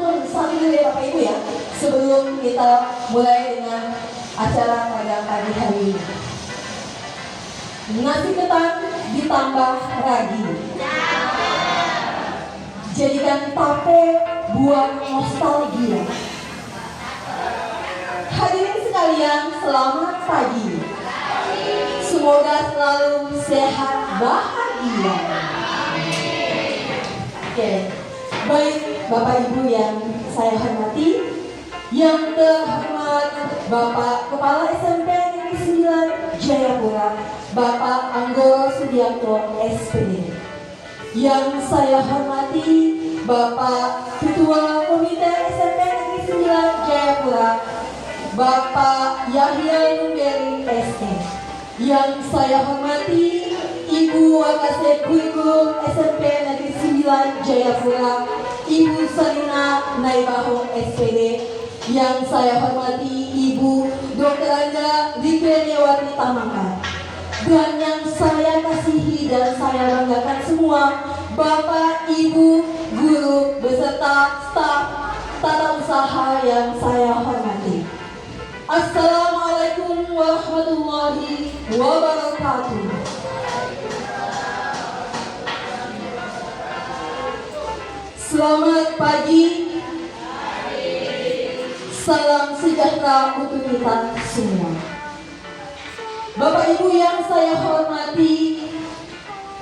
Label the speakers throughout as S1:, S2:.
S1: mohon saling dari Bapak Ibu ya, sebelum kita mulai dengan acara pada pagi hari ini. Nasi ketan ditambah ragi. Jadikan tape buat nostalgia. Hadirin sekalian, selamat pagi. Semoga selalu sehat bahagia. Oke, baik Bapak Ibu yang saya hormati, yang terhormat Bapak Kepala SMP Negeri 9 Jayapura, Bapak Anggoro Sudiarto SPD. Yang saya hormati Bapak Ketua Komite SMP Negeri 9 Jayapura, Bapak Yahya Numberi ST. Yang saya hormati Ibu Wakasek Kurikulum SMP Negeri 9 Jayapura, Ibu Sarina Naibahong SPD. Yang saya hormati Ibu Dr. Anda Lipianiawati Tamangka. Dan yang saya kasihi dan saya banggakan semua, Bapak, Ibu, guru, beserta staf tata usaha yang saya hormati. Assalamualaikum warahmatullahi wabarakatuh. Selamat pagi. Salam sejahtera untuk kita semua. Bapak Ibu yang saya hormati,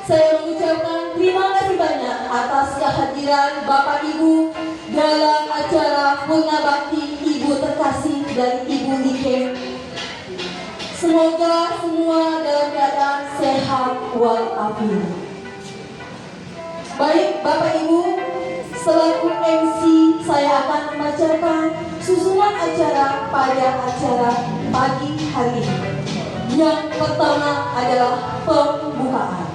S1: saya mengucapkan terima kasih banyak atas kehadiran Bapak Ibu dalam acara Purna Bakti Ibu Terkasih dari Ibu Like. Semoga semua dalam keadaan sehat walafiat. Baik Bapak Ibu, selaku MC saya akan membacakan susunan acara pada acara pagi hari ini. Yang pertama adalah pembukaan,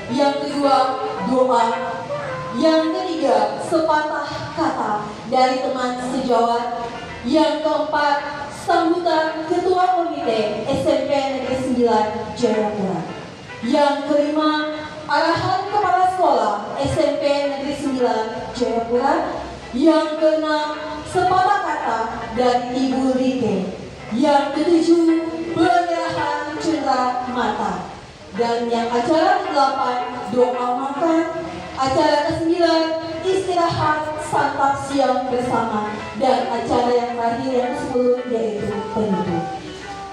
S1: yang kedua doa, yang ketiga sepatah kata dari teman sejawat, yang keempat sambutan Ketua Komite SMP Negeri 9 Jayapura, yang kelima arahan Kepala Sekolah SMP Negeri 9 Jayapura, yang keenam sepatah kata dari Ibu Like, yang ketujuh penyerahan cendera mata, dan yang acara ke-8 doa makan, acara ke-9 istirahat santap siang bersama, dan acara yang terakhir yang ke-10 yaitu penutup.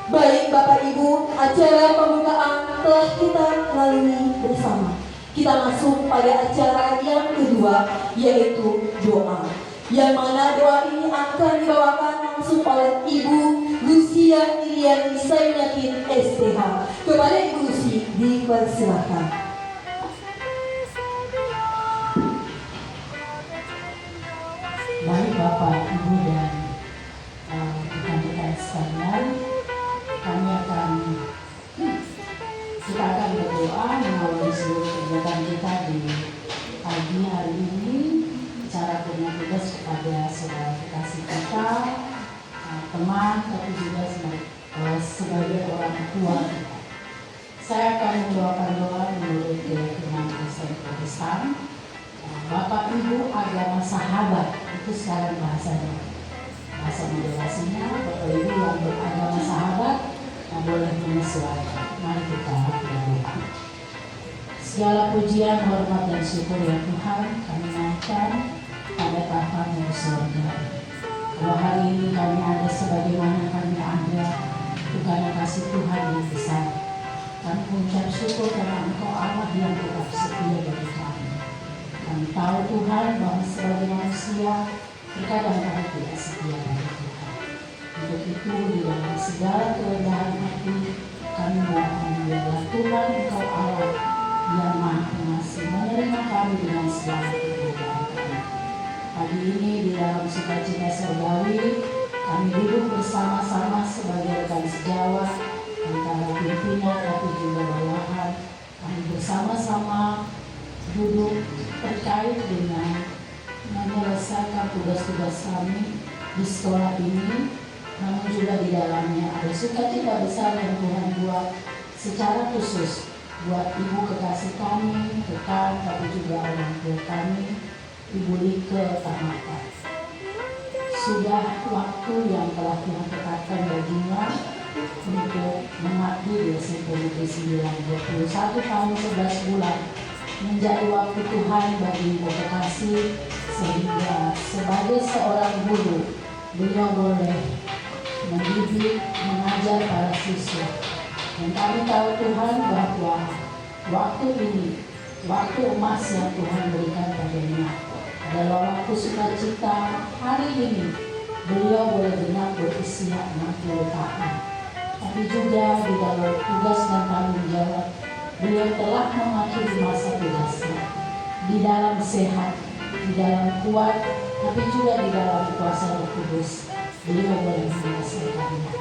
S1: Baik Bapak Ibu, acara pembukaan telah kita lalui bersama. Kita masuk pada acara yang kedua yaitu doa, yang mana doa ini akan dibawakan langsung oleh Ibu Lucia Iriani Sainyakin STH. Kepada Ibu Lucy dipersilakan.
S2: Baik Bapak, Ibu dan rekan-rekan sekalian, kita akan berdoa mengawali seluruh kegiatan kita di pagi hari ini. Cara punya tugas kepada saudara kekasih kita, teman, tapi juga sebagai orang tua kita. Saya akan membawakan doa menurut keyakinan Kristen Protestan. Bapak Ibu agama sahabat, itu sekarang bahasanya. Bahasa moderasinya, Bapak Ibu yang beragama sahabat boleh menyesuaikan. Mari kita berdoa. Segala pujian, hormat dan syukur ya Tuhan kami naikkan pada Bapa yang di surga. Kalau hari ini kami ada sebagaimana kami ada, itu karena kasih Tuhan yang besar. Kami mengucap syukur karena Engkau Allah yang tetap setia bagi kami. Kami tahu Tuhan bahwa sebagai manusia terkadang kami tidak setia bagi Tuhan. Untuk itu di dalam segala kerendahan hati kami mohon biarlah Tuhan Engkau Allah yang Maha Pengasih menerima kami dengan segala perbedaan kami. Pagi ini di dalam sukacita surgawi kami duduk bersama-sama sebagai rekan sejawat antara pimpinan tapi juga bawahan. Kami bersama-sama duduk terkait dengan menyelesaikan tugas-tugas kami di sekolah ini, namun juga di dalamnya ada sukacita besar yang Tuhan buat secara khusus buat ibu kekasih kami, rekan, tapi juga orang tua kami, Ibu Like Tamangka. sudah waktu yang telah Tuhan tetapkan baginya untuk mengabdi di SMP Negeri 9, 21 tahun 11 bulan menjadi waktu Tuhan bagi Kota Bekasi, sehingga sebagai seorang guru beliau boleh mendidik, mengajar para siswa. Dan kami tahu Tuhan bahwa waktu ini, waktu emas yang Tuhan berikan padanya adalah waktu sukacita. Hari ini beliau boleh genap berusia 60 tahun. Tapi juga di dalam tugas dan tanggung jawab, beliau telah mengakhiri masa tugasnya di dalam sehat, di dalam kuat, tapi juga di dalam kuasa Roh Kudus. Beliau boleh menyelesaikannya.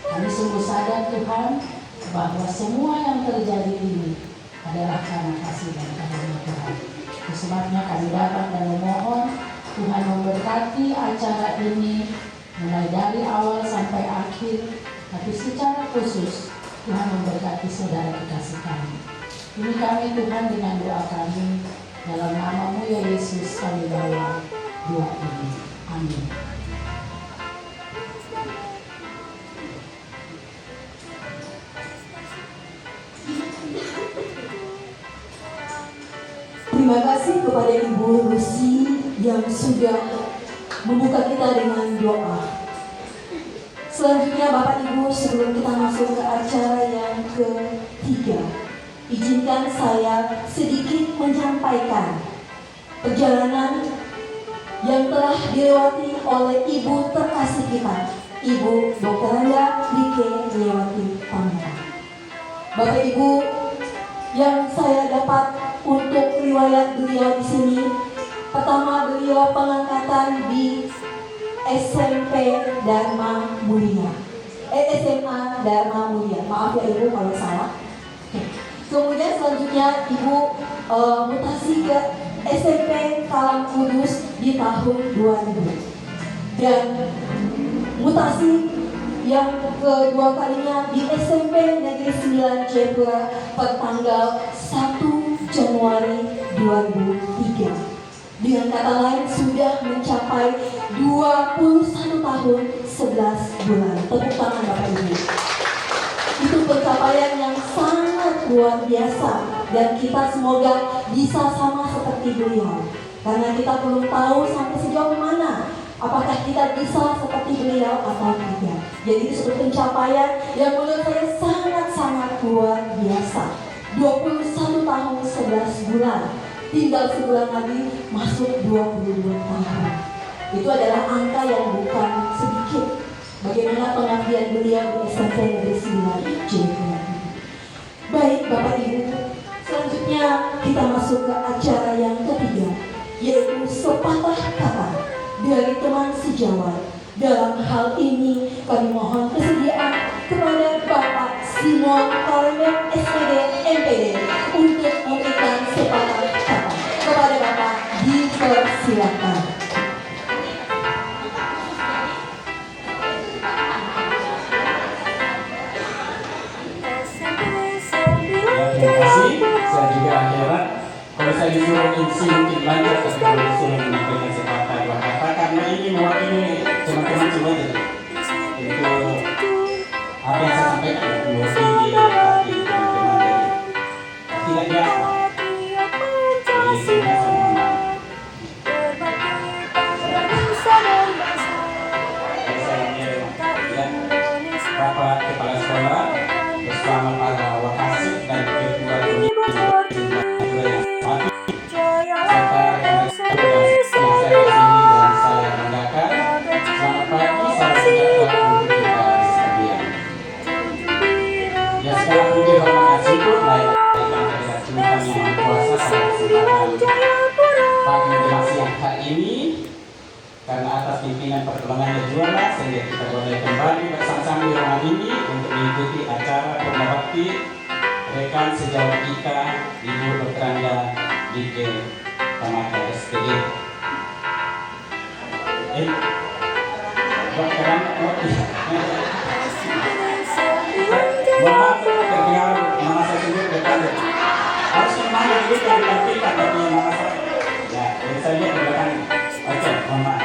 S2: Kami sungguh sadar Tuhan bahwa semua yang terjadi ini adalah karena kasih dan karunia Tuhan. Itu sebabnya kami datang dan memohon Tuhan memberkati acara ini mulai dari awal sampai akhir, tapi secara khusus Tuhan memberkati saudara kekasih kami. Ini kami Tuhan dengan doa kami, dalam nama-Mu ya Yesus kami bawa doa ini. Amin.
S1: Terima kasih kepada Ibu Lucy yang sudah membuka kita dengan doa. Selanjutnya Bapak Ibu, sebelum kita masuk ke acara yang ketiga, izinkan saya sedikit menyampaikan perjalanan yang telah dilewati oleh Ibu terkasih kita, Ibu Dr. Randa Dike Lewati Pamela. Bapak Ibu, yang saya dapat untuk riwayat beliau di sini, pertama beliau pengangkatan di SMP Dharma Mulia, SMA Dharma Mulia. Maaf ya Ibu kalau salah. Kemudian selanjutnya Ibu mutasi ke SMP Kalang Kudus di tahun 2000 dan mutasi yang kedua kalinya di SMP Negeri 9 Jayapura pada tanggal 1 Januari 2003. Dengan kata lain sudah mencapai 21 tahun 11 bulan. Tepuk tangan Bapak Ibu. Itu pencapaian yang sangat luar biasa, dan kita semoga bisa sama seperti beliau. Karena kita belum tahu sampai sejauh mana apakah kita bisa seperti beliau atau tidak. Jadi itu suatu pencapaian yang menurut saya sangat-sangat luar biasa. 21 tahun 11 bulan. Tinggal sebulan lagi masuk 22 tahun. Itu adalah angka yang bukan sedikit. Bagaimana pengabdian beliau di SMP Negeri 9 Jayapura. Baik Bapak Ibu, selanjutnya kita masuk ke acara yang ketiga, yaitu sepatah kata dari teman sejawat. Dalam hal ini kami mohon kesediaan kepada Bapak Simon Kalemen SPD MPD untuk memberikan sepatah kata. Kepada Bapak dipersilakan.
S3: Terima kasih. Saya juga akhirat. Kalau saya disuruh isi mungkin lanjut, tapi kalau disuruh menyampaikan sepatah dua kata, karena ini mewakili teman-teman semua jadi itu apa yang saya sampaikan mewakili hati teman-teman dari tidak biasa. Jadi saya sama Bapak Kepala Sekolah bersama para wakasih dan ketua komite karena atas pimpinan perkembangan juara sehingga kita boleh kembali bersama-sama di ruangan ini untuk mengikuti acara purnabakti rekan sejauh kita Ibu Dr. Randa Dike Pamela SPD. Dr. Randa, mohon terdengar nama saya sendiri depan. Harus kemana dulu kalau ditampilkan tapi nama saya. Ya, jadi saya lihat di belakang. Oke, mohon maaf.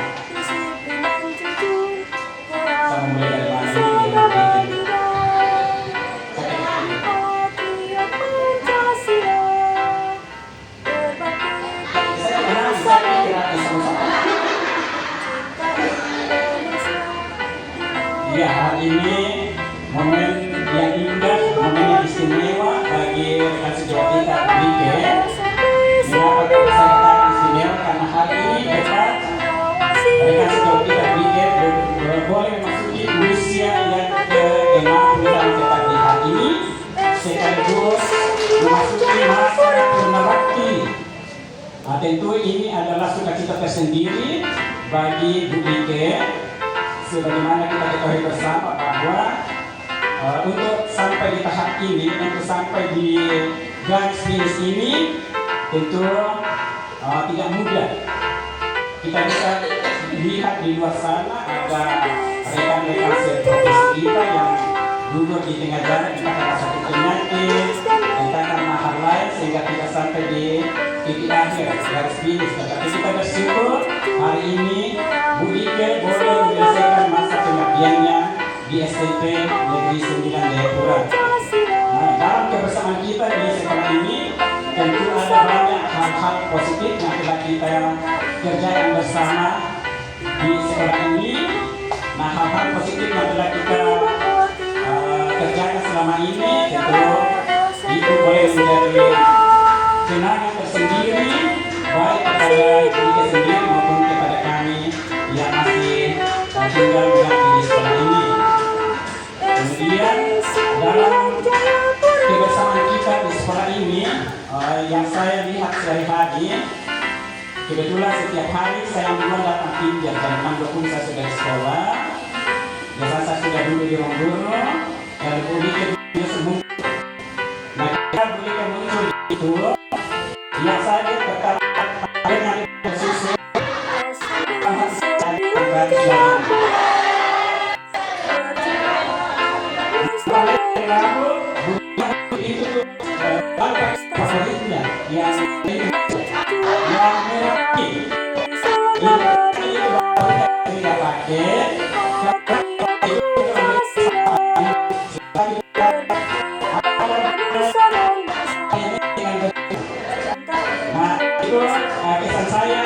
S3: tetap di hari ini sekaligus memasuki masa purnawakti. Tentu ini adalah sukacita tersendiri bagi Bu Ike, sebagaimana kita ketahui bersama bahwa untuk sampai di tahap ini, untuk sampai di garis finish ini tentu tidak mudah. Kita bisa lihat di luar sana ada rekan-rekan seprofesi kita yang gugur di tengah jalan entah karena sakit penyakit, entah karena hal lain sehingga tidak sampai di titik akhir garis finish. Tetapi kita bersyukur hari ini Bu Ike boleh menyelesaikan masa pengabdiannya di SMP Negeri 9 Jayapura. Nah, dalam kebersamaan kita di sekolah ini tentu ada banyak hal-hal positif yang telah kita kerjakan bersama di sekolah ini. Nah, hal-hal positif yang telah kita kerjakan selama ini tentu itu boleh menjadi kenangan tersendiri baik kepada diri sendiri maupun kepada kami yang masih tinggal di sekolah ini. Kemudian dalam kebersamaan kita di sekolah ini yang saya lihat sehari-hari, kebetulan setiap hari saya memang datang pinjam jam 6.20 saya sudah di sekolah. Biasa saya sudah dulu di ruang guru dan boleh dia semua. Nah, kita boleh muncul itu yang saya tetap dengan susu itu favoritnya yang merah ini tidak pakai. Nah, itu kesan saya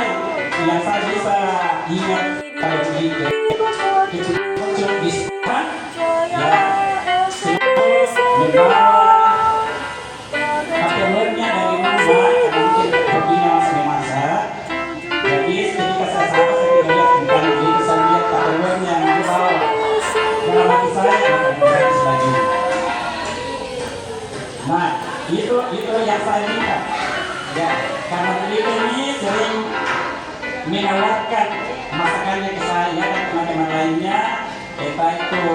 S3: yang saya bisa ingat kalau begitu itu muncul di sekolah ya selalu membawa kategorinya dari rumah karena mungkin hobinya masih memasak. Jadi ketika saya sapa saya tidak lihat bukan begitu, saya lihat kategorinya yang dibawa dalam hati saya bukan gratis lagi. Nah, itu yang saya lihat ya, karena beliau ini sering menawarkan masakannya ke saya dan teman-teman lainnya, entah itu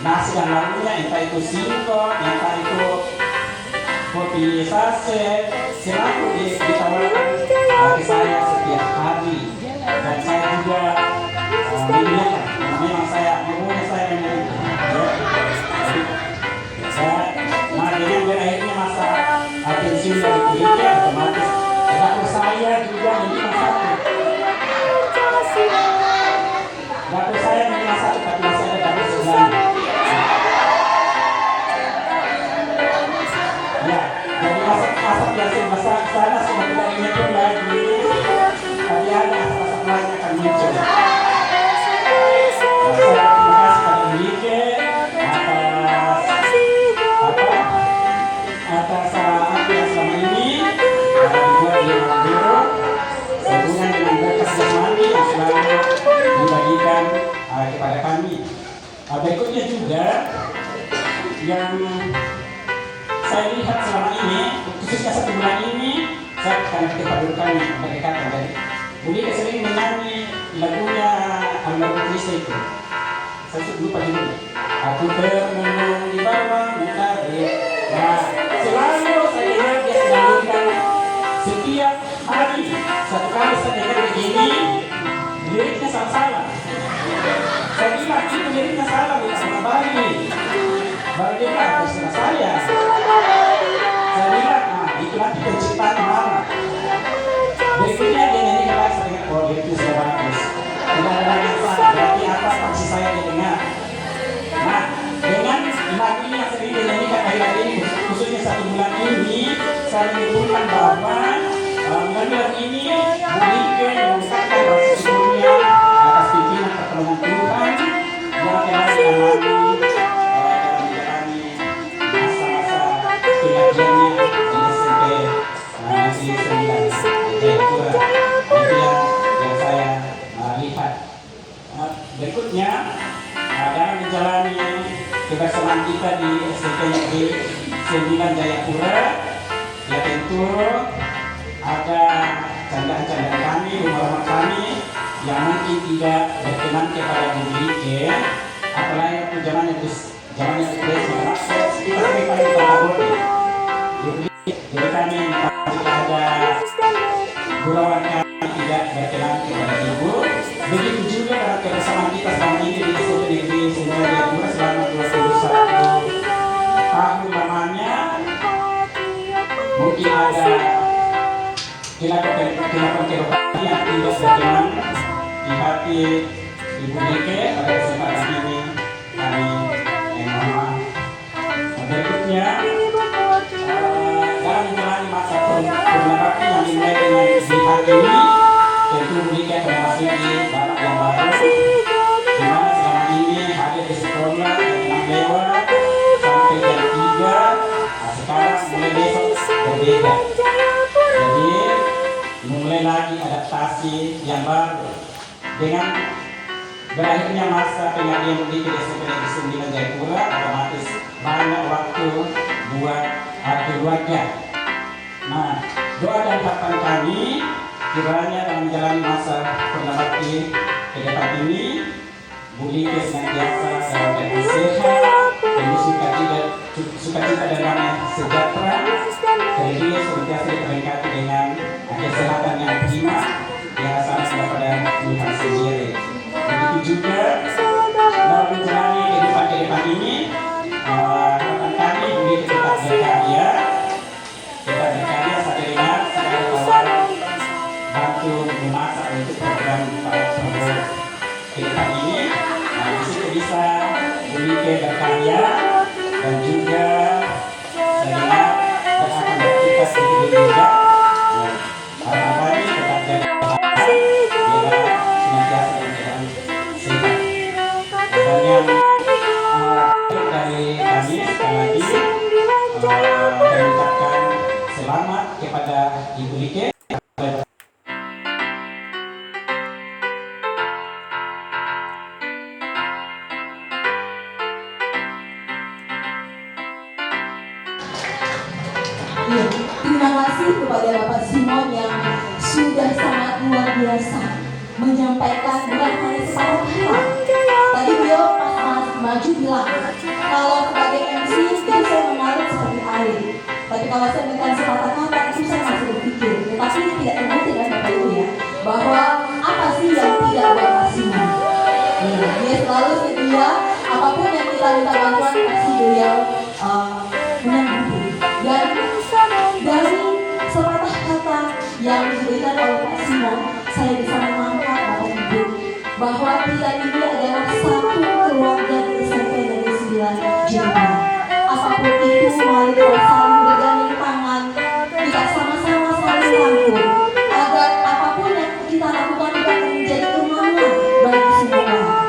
S3: nasi dan lauknya, entah itu singkong, entah itu kopi saset, selalu ditawarkan ke saya setiap hari. Dan saya juga menyediakan, memang mempunyai saya menyediakan. Nah, dengan berakhirnya masa pensiun dari kuliah, otomatis dapur saya juga menjadi satu. Dapur saya menjadi satu, tapi masih ada dapur sebelah. Ya, jadi masak yang saya masak sana sudah tidak ingatkan lagi. Tapi ada asap-asap lain akan muncul. Saya terima kasih pada Ike atas apa yang selama ini dibuat di ruang guru sehubungan dengan berkat jasmani yang selalu dibagikan kepada kami. Berikutnya juga yang saya lihat selama ini, khususnya 1 bulan ini, saya karena kita dulu kami berdekatan dari Budi sering menyanyi lagunya almarhum Krista itu. Saya lupa judulnya. Aku termenung di bawah mentari. Nah, selalu saya dengar dia menyanyikan setiap hari. Satu kali saya dengar begini, liriknya salah. Saya bilang itu liriknya salah, bukan sama Bali. Baru dia bilang, terserah saya. Saya bilang, nah itu nanti penciptaan mana? Berikutnya dia nyanyikan lagi, saya dengar, oh itu sudah bagus. Tidak ada lagi yang salah, berarti apa faksi saya didengar. Nah, dengan lagu ini yang sering dinyanyikan akhir-akhir ini, khususnya 1 bulan ini, saya menyebutkan bahwa melalui lagu ini Ike mengucapkan rasa syukurnya atas pimpinan pertolongan Tuhan yang telah dialami dalam menjalani masa-masa pengabdiannya di SMP Negeri 9 Jayapura. Itu yang saya lihat. Berikutnya dalam menjalani kebersamaan kita di SMP Negeri 9 Jayapura. Ya tentu ada candaan-candaan kami, rumah-rumah kami yang mungkin tidak berkenan kepada Bumilike, apalagi waktu zamannya kita sering paling boleh. Jadi kami jika ada gurauan kami tidak berkenan kepada ibu, begitu juga dalam kebersamaan kita selama ini di SMP Negeri 9 Jayapura selama 21 tahun lamanya. Mungkin ada kehidupan yang tidak berkenan di hati Ibu Nike. Pada kesempatan ini kami mohon maaf. Berikutnya dalam menjalani masa purnabakti yang dimulai dengan di hari ini, tentu Ibu Nike akan memasuki babak yang baru, di mana selama ini hadir di sekolah jam 6 lewat sampai jam 3. Sekarang mulai besok berbeda. Jadi mulai lagi adaptasi yang baru dengan berakhirnya masa pengabdian di SMP Negeri 9 Jayapura. Otomatis banyak waktu buat keluarga. Nah, doa dan harapan kami kiranya dalam menjalani masa purnabakti ke depan ini, Bu Like senantiasa dalam keadaan sehat, penuh sukacita dan damai sejahtera, dan dia senantiasa diberkati dengan kesehatan yang prima yang asalnya daripada Tuhan sendiri. Begitu juga dalam menjalani kehidupan ini, harapan kami boleh tetap berkarya sampai dengan segala tawaran bantu memasak untuk program Pak Prabowo ke depan ini. Nah, di situ bisa boleh berkarya dan juga saya dengar dan akan beraktivitas sedikit juga. Harapan kami tetap jaga bila senantiasa dalam keadaan sehat. Dan yang dari kami sekali lagi kami ucapkan selamat kepada Ibu Like.
S1: Iya, terima kasih kepada Bapak Simon yang sudah sangat luar biasa menyampaikan bukan hanya sepatah kata. Tadi beliau pas maju bilang, kalau sebagai MC itu saya mengalir seperti air. Tapi kalau saya berikan sepatah kata itu saya masih berpikir. Tetapi tidak terbukti kan Bapak Ibu ya, bahwa apa sih yang tidak Bapak Simon? Dia selalu setia, apapun yang kita minta bantuan pasti beliau menangguti. Dan dari sepatah kata yang diberikan oleh Pak Simon, saya bisa menangkap Bapak Ibu bahwa kita ini adalah satu keluarga di SMP Negeri 9 Jayapura. Apapun itu, mari kita saling bergandeng tangan, kita sama-sama saling rangkul, agar apapun yang kita lakukan itu akan menjadi kemenangan bagi semua orang.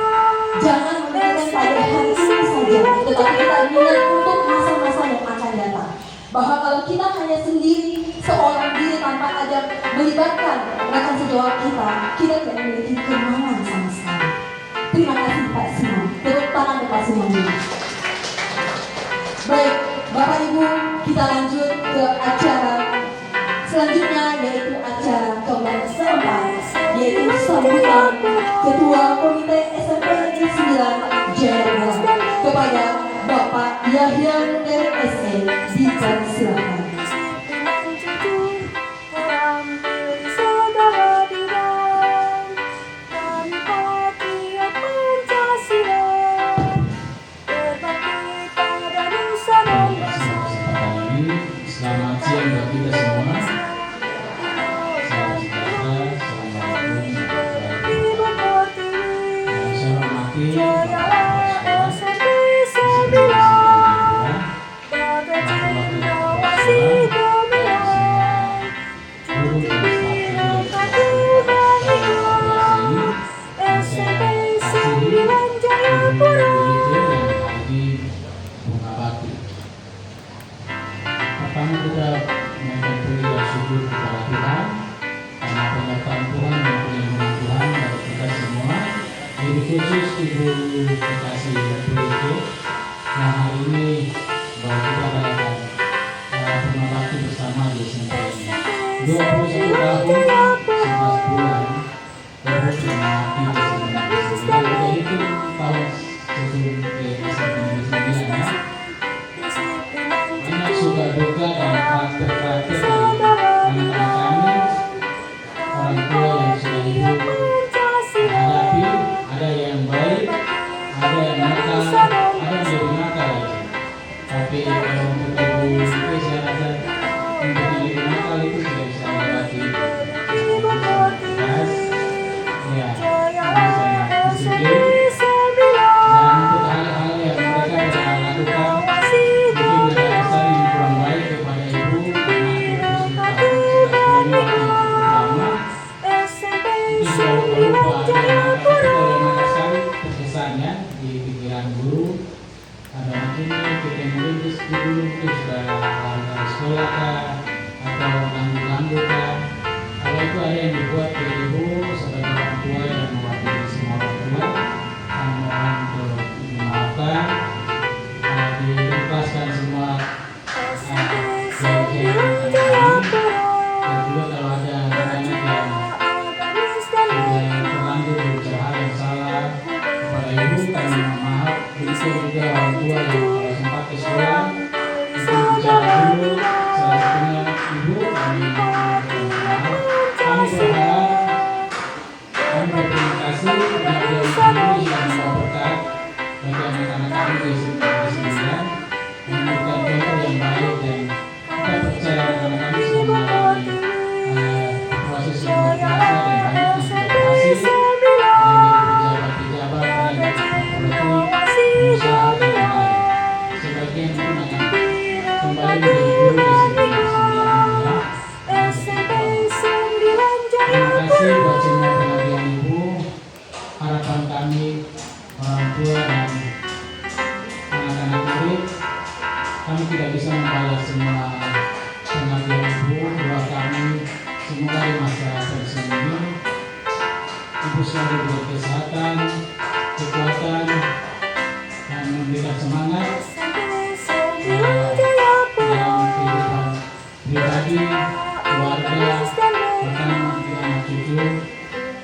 S1: Jangan memikirkan pada hari ini saja, tetapi kita ingat untuk masa-masa yang akan datang. Bahwa kalau kita hanya sendiri, seorang diri tanpa ada melibatkan rekan sejawat kita tidak memiliki kemenangan sama sekali. Terima kasih Pak Simon. Tepuk tangan untuk Pak Simon dulu. Baik, Bapak Ibu, kita lanjut ke acara selanjutnya, yaitu acara keempat, yaitu sambutan Ketua Komite SMP Negeri 9 Jayapura kepada Bapak Yahya Nunder SE. Dipersilakan.
S4: Selamat siang buat kita semua. Salam sejahtera, assalamualaikum warahmatullahi wabarakatuh. Yang saya hormati Bapak Kepala Sekolah di SMP Negeri 9 Jayapura, Bapak Kepala Sekolah, dan semua guru dan staf guru yang telah ini, yang saya kasihi, Ibu Like yang ada di Bunga Bakti. Pertama kita mengucapkan 21 tahun 11 bulan Ibu sudah mati di SMP Negeri 9. Jadi itu tahun sebelum ke SMP Negeri 9 ya. Banyak suka duka dan karakter-karakter dari anak-anak kami, orang tua yang sudah Ibu hadapi. Ada yang baik, ada yang nakal, ada yang lebih nakal lagi. Tapi kalau untuk Ibu itu saya rasa untuk yang lebih nakal itu sudah bisa melewati tugas, ya, misalnya disiplin. Dan untuk hal-hal yang mereka telah lakukan, mungkin ada pesan yang kurang baik kepada Ibu karena Ibu sudah berani waktu yang cukup lama. Mungkin sudah lupa ada yang nakal, tapi kalau yang nakal sekali terkesannya di pikiran guru. Ada mungkin kita merintis dulu itu sudah lari dari sekolah kah, atau ganggu-ganggu kah. Kalau itu ada yang dibuat ke Ibu sebagai orang tua yang mewakili semua orang tua, kami mohon untuk dimaafkan, diikhlaskan semua jaya-jaya anak kami. Dan juga kalau ada anak-anak yang sudah terlanjur berbicara hal yang salah kepada Ibu, kami mohon maaf. Begitu juga orang tua yang kalau sempat ke sekolah itu bicara dulu, salah satunya Ibu, kami mohon maaf. Kami berharap, kami berterima kasih kepada Ibu yang membawa berkat bagi anak-anak kami di sini, memberikan contoh yang baik, dan kita percaya anak-anak kami sudah melalui proses yang luar biasa dan banyak yang sudah berhasil. Ada yang jadi pejabat-pejabat, ada yang jadi politik, pengusaha dan lain-lain. Sebagian mungkin akan kembali menjadi guru di SMP Negeri 9 ini ya. Terima kasih buat semua pengabdian Ibu. Harapan kami orang tua dan anak-anak murid, kami tidak bisa membalas semua pengabdian Ibu. Doa kami semoga di masa pensiun ini Ibu selalu diberi kesehatan, kekuatan, dan memberikan semangat dalam kehidupan pribadi, keluarga, bahkan nanti anak cucu.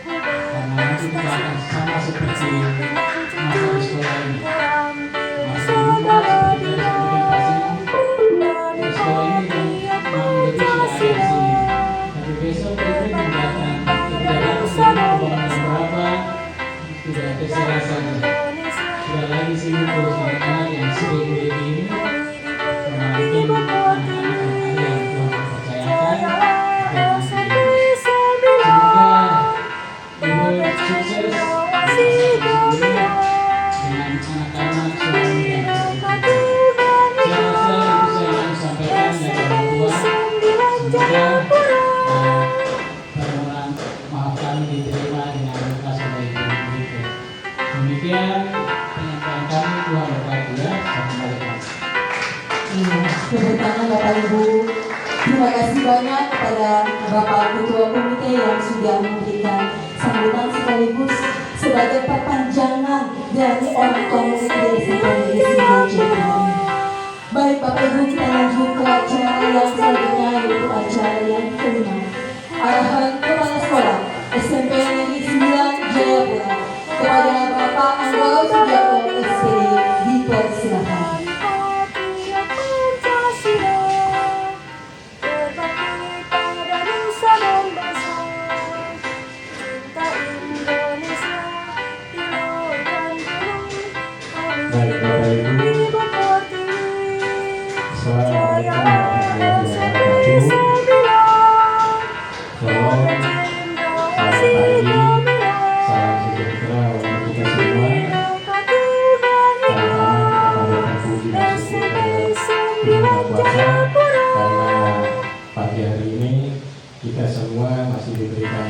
S4: Karena nanti kita akan sama seperti masa di sekolah ini, masa di rumah seperti dari sebelum pastinya di sekolah ini, dan Mama Dewi sudah ada di sini. Tapi besok Ibu tidak datang di rumah bangunan berapa, sudah terserah saja. Sudah lagi sibuk urus anak-anak yang sudah kuliah ini. Mungkin anak-anak yang ada yang Tuhan percayakan dan nanti semoga Ibu sukses di masa sebelumnya dengan anak-anak, suami dan istri. Saya rasa itu saya ingin sampaikan dari orang tua. Semoga permohonan maaf kami diterima dengan ikhlas oleh Ibu. Demikian penyampaian kami. Tuhan berkati ya. Saya kembali kelas.
S1: Tepuk tangan Bapak Ibu. Terima kasih banyak kepada Bapak Ketua Komite yang sudah memberikan sambutan sekaligus sebagai perpanjangan dari orang tua murid di SMP Negeri 9 Jakarta. Baik Bapak Ibu, kita lanjut ke acara yang selanjutnya, yaitu acara yang kelima. Arahan Kepala Sekolah SMP Negeri 9 Jayapura kepada Bapak Anggodo Sugiarto SPD dipersilakan.
S3: Baik Bapak Ibu, Assalamualaikum warahmatullahi wabarakatuh. Shalom, selamat pagi, salam sejahtera untuk kita semua. Pertama kita panjatkan puji dan syukur kepada Tuhan Yang Kuasa, karena pagi hari ini kita semua masih diberikan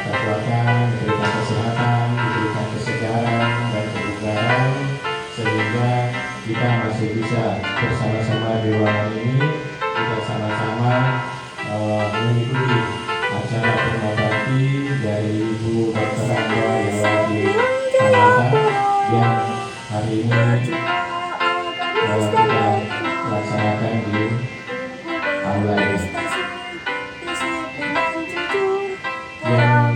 S3: kekuatan, diberikan kesehatan, diberikan kesegaran dan kebugaran, sehingga kita masih bisa bersama-sama di ruangan ini, kita sama-sama mengikuti acara pengobati dari Ibu Dr. Angga Yawati Samata yang hari ini kita laksanakan di aula ini.
S4: yang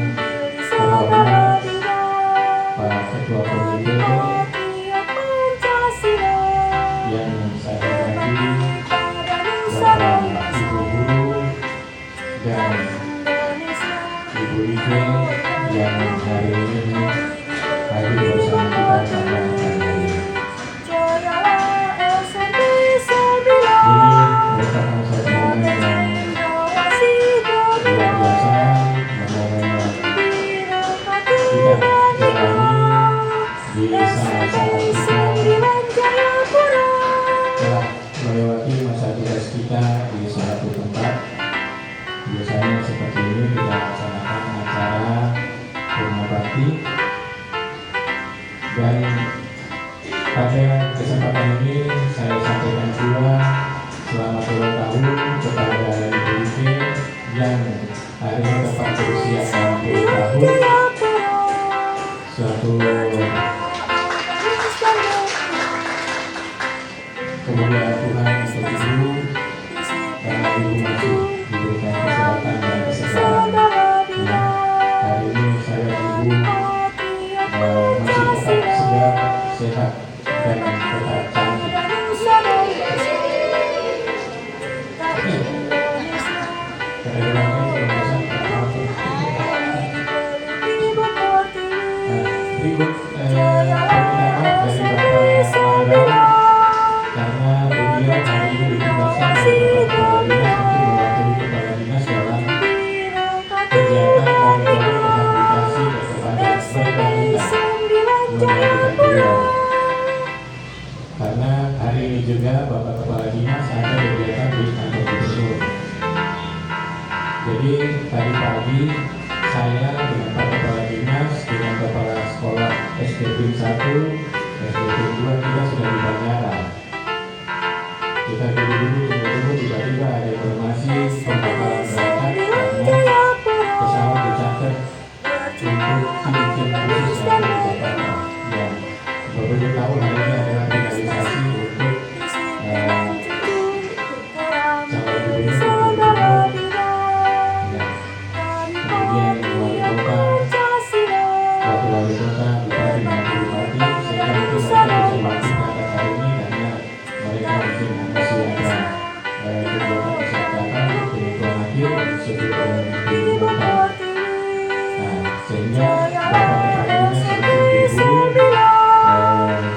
S4: terhormat Pak Ketua Komite, yang saya hormati Bapak Ibu Guru dan Ibu Ike yang hari ini hadir bersama kita pada hari ini. Ini merupakan satu momen yang luar biasa, momen yang kita jalani di saat-saat kita telah melewati masa tugas kita di suatu tempat. Biasanya seperti ini kita laksanakan acara Purna Bakti, dan pada kesempatan ini saya sampaikan pula selamat ulang tahun kepada Ibu Ike yang hari ini tepat berusia 60 tahun. Suatu kemuliaan Tuhan untuk Ibu, karena Ibu masih diberikan kesehatan dan kesegaran. Ya, hari ini saya Ibu masih tetap segar, sehat, dan tetap cantik. Berikut permintaan maaf dari Bapak Manggaung, karena beliau hari ini ditugaskan oleh Bapak Kepala Dinas untuk mewakili Kepala Dinas dalam kegiatan monitoring rehabilitasi kepada berkelanjutan mengajukan beliau. Karena hari ini juga Bapak Kepala Dinas ada kegiatan di kantor gubernur. Jadi tadi pagi saya dengan Pak Kepala Dinas, dengan Kepala Sekolah SD Tim 1, SD Tim 2 kita sudah di bandara. Kita dulu tiba-tiba ada informasi pembakaran berangkat karena pesawat dicatat untuk tim-tim khusus yang ada di Jakarta. Yang beberapa tahun hari ini adalah finalisasi untuk calon gubernur, kemudian wali kota, wakil wali kota, bupati maupun bupati, sehingga mungkin mereka bisa waktu berangkat hari ini karena mereka mungkin masih ada kegiatan kesehatan penyembuhan akhir sebelum diumumkan. Nah, sehingga Bapak Kepala Dinas langsung diburu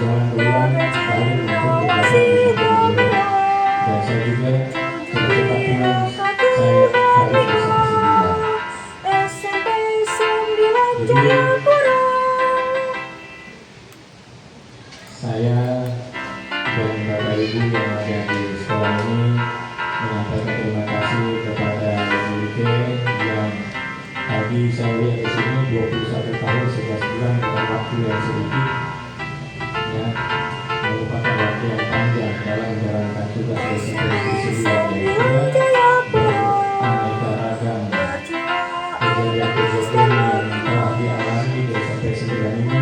S4: jalan duluan balik untuk kegiatan di kantor gubernur. Dan saya juga cepat-cepat pulang, saya balik bersama sembilan. Jadi saya dan Bapak Ibu yang ada di sekolah ini menyampaikan terima kasih kepada Ibu Ike yang tadi saya lihat di sini 21 tahun 11 bulan dalam waktu yang sedikit, ya, merupakan waktu yang panjang dalam menjalankan tugas resiko yang beraneka ragam kejadian-kejadian yang telah dialami di SMP 9 ini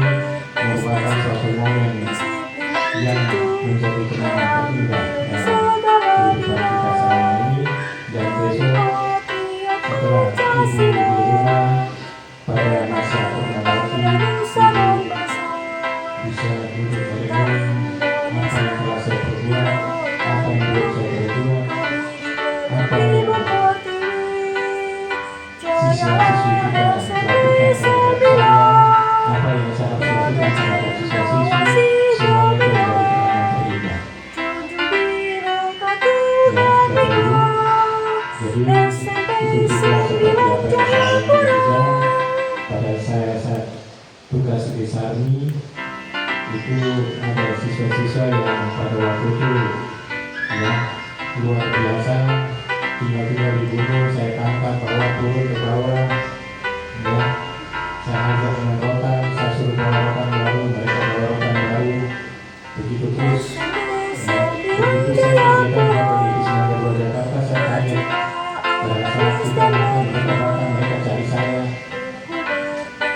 S4: merupakan suatu momen yang menjadi kenangan terindah dalam kehidupan kita selama ini. Dan besok setelah Ibu di rumah pada masa Purna Bakti, Ibu bisa duduk merenung apa yang telah saya perbuat, apa yang belum saya perbuat, apa yang siswa-siswi kita lakukan terhadap saya, apa yang saya harus lakukan terhadap siswa-siswi. Semuanya itu menjadi kenangan terindah. Ya, Bapak Ibu, jadi itu juga seperti apa yang saya alami juga pada saya saat tugas di Sarmi. Itu ada siswa-siswa yang pada waktu itu ya luar biasa, tiba-tiba dibunuh, saya tangkap, bawa turun ke bawah, ya, saya ajak dengan rotan, saya suruh bawa rotan baru, mereka bawa rotan baru, begitu terus. Ya, begitu saya kegiatan Bapak di Singapura Jakarta, saya kaget pada saat kita makan, mereka datang, mereka cari saya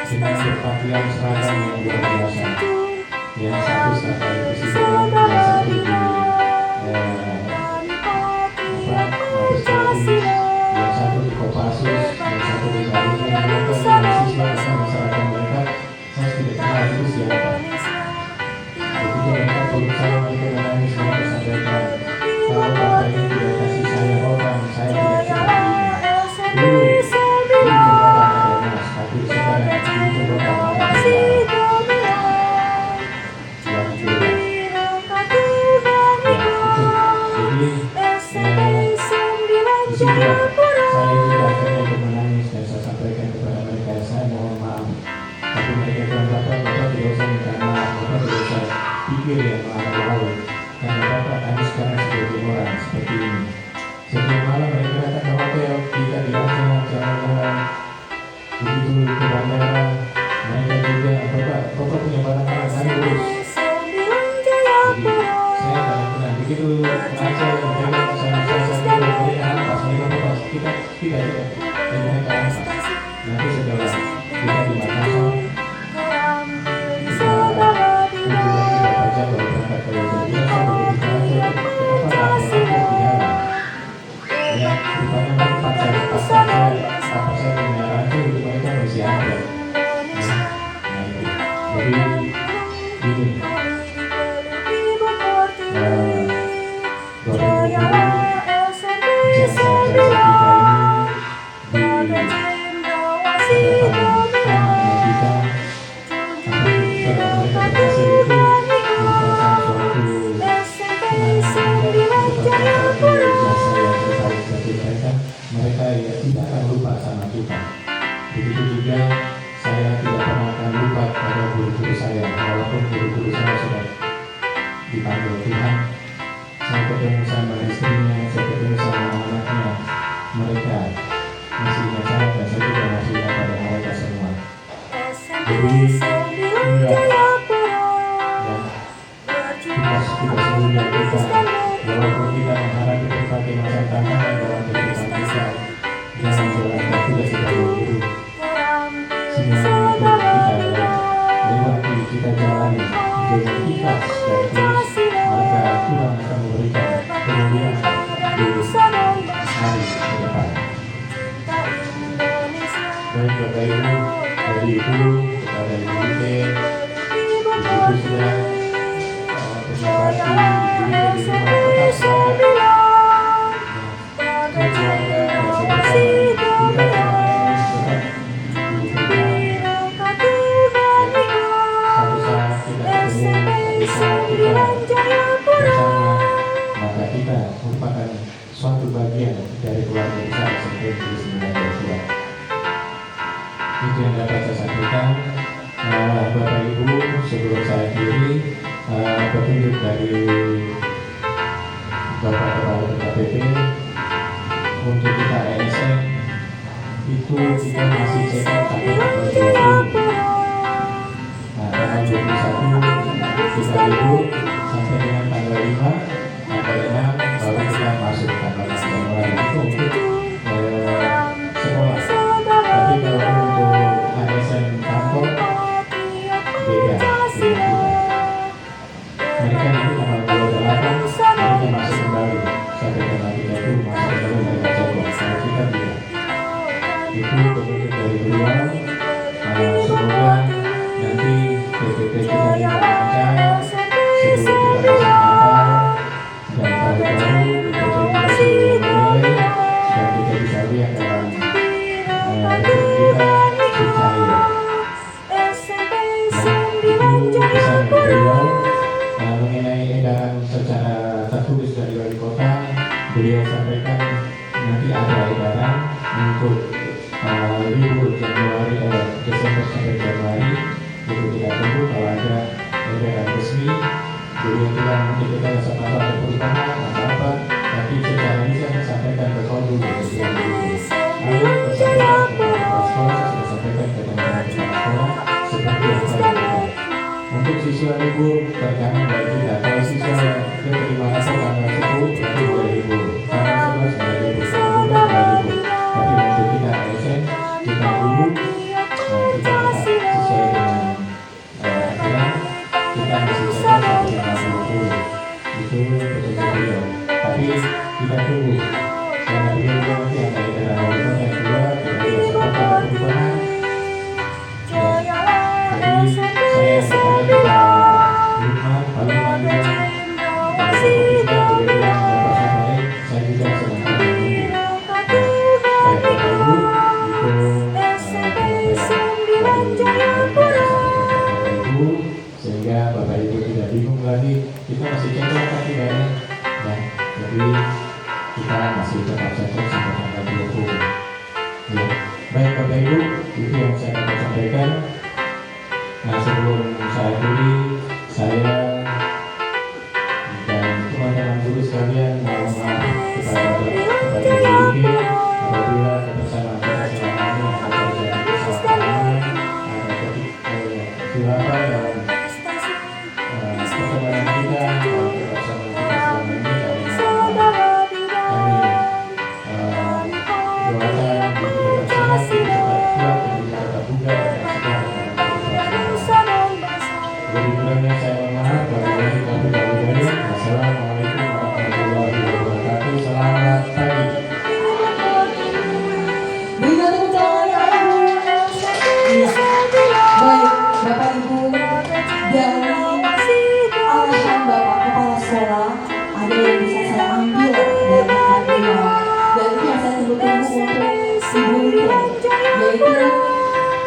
S4: dengan berpakaian seragam yang luar biasa. Yang satu sebagai presiden, yang satu di Mabes Polri, yang satu di Kopassus, yang satu di Marinir, mereka menangis mereka sampaikan, kalau Bapak ini tidak kasih saya orang, saya tidak seperti ini. Dulu Bapak ada emas, tapi sekarang Bapak ada yang beda. Ya, itu. Jadi disitulah saya juga akhirnya ikut menangis dan saya sampaikan kepada mereka, saya mohon maaf. Tapi mereka bilang, Bapak tidak usah minta maaf, Bapak tidak usah pikir yang lalu. Karena Bapak kami sekarang sebagai orang seperti ini. Setiap malam mereka datang ke hotel, kita diajak jalan-jalan, begitu ke bandara. Mereka juga, Bapak punya barang-barang kami urus. Jadi saya kadang pernah begitu aja mereka saya mereka hampas, mereka bapak kita tidak dan mereka hampas. Nanti setelah kita di Makassar, kita tunggu lagi berapa jam baru berangkat ke Lombok. Biasa begitu aja, kenapa lapor di dalam? Ya, rupanya pas saya dengar aja, mereka masih ada. Nah itu, jadi ini. Mereka ya tidak akan lupa sama kita. Begitu juga saya tidak pernah akan lupa pada guru-guru saya, walaupun guru-guru saya sudah dipanggil Tuhan. Saya ketemu sama istrinya, saya ketemu sama anaknya, mereka masih ingat saya dan saya juga masih ingat pada mereka semua. Jadi enggak ya, kita semuanya kita, walaupun kita menghadapi berbagai macam tantangan dalam kehidupan kita, jangan jalan tidak kita buru-buru. Semua itu kita lewati, kita jalani dengan ikhlas dan tulus, maka Tuhan akan memberikan kemuliaan di hari ke depan. Baik Bapak Ibu, dari Ibu kepada Ibu Ike, Ibu sudah penyabati Ibu Ike di rumah tetap semangat. Keluarga yang bersama kita tetap satu saat kita ketemu, satu saat kita bersama, maka kita merupakan suatu bagian dari keluarga besar seperti Bismillah Joshua. Itu yang dapat saya sampaikan. Bapak Ibu, sebelum saya akhiri, petunjuk dari Bapak Kepala BKPP untuk kita ASN itu kita masih cetak sampai tanggal 20. Nah, tanggal 21 kita libur sampai dengan tanggal 5, tanggal 6 baru kita masuk tanggal Januari itu untuk sekolah. Tapi kalau untuk ASN kantor beda dengan kita. Mereka nanti tanggal 28 mereka masuk kembali sampai tanggal 30 masuk kembali mereka coba. Kalau kita tidak. Itu petunjuk dari beliau. Semoga nanti PPP kita yang lancar sebelum kita masuk Natal dan tahun baru kita mulai dan kita bisa lihat dalam kita percaya. Itu pesan beliau mengenai edaran secara tertulis dari wali kota. Beliau sampaikan nanti ada edaran untuk libur Januari Desember sampai Januari. Itu kita tunggu kalau ada edaran resmi. Beliau bilang mungkin kita sama-sama ada perubahan apa-apa, tapi secara ini saya sampaikan ke kau dulu. Lalu sampaikan kepada kepala sekolah, saya sampaikan ke teman-teman kepala sekolah seperti yang saya lakukan. Untuk siswa libur tergantung dari kita. Kalau siswa keterima kasih tanggal 10 berarti boleh libur, tanggal 11 boleh libur, tanggal 12 boleh libur. Tapi untuk kita ASN kita dulu kita tetap sesuai dengan aturan, kita masih cetak sampai tanggal 20. Itu petunjuk beliau. Tapi kita tunggu karena beliau nanti ada edaran wali kota yang keluar, kita lihat seperti ada perubahan. Jadi saya kepada Pak Lukman juga kita masih cocok tapi kayaknya ya, jadi kita masih tetap cocok sampai tanggal 20 ya. Baik Bapak Ibu, itu yang saya dapat sampaikan. Nah sebelum saya tulis, saya dan teman-teman guru sekalian mohon maaf kepada Ibu apabila kebersamaan kita selama ini ada terjadi kesalahan, ada kesilapan dan pertemanan kita, kebersamaan kita selama ini kami doakan diri kita sehat, diri kita kuat, dan diri kita bugar dan sehat. Lebih kurangnya saya mohon maaf. Wassalamualaikum warahmatullahi wabarakatuh. Selamat pagi.
S1: Berikan tepuk tangan ya Ibu. Iya. Baik Bapak Ibu, dari arahan Bapak Kepala Sekolah ada yang bisa saya ambil dari anak beliau, dan itu yang saya tunggu-tunggu untuk Ibu Lite, yaitu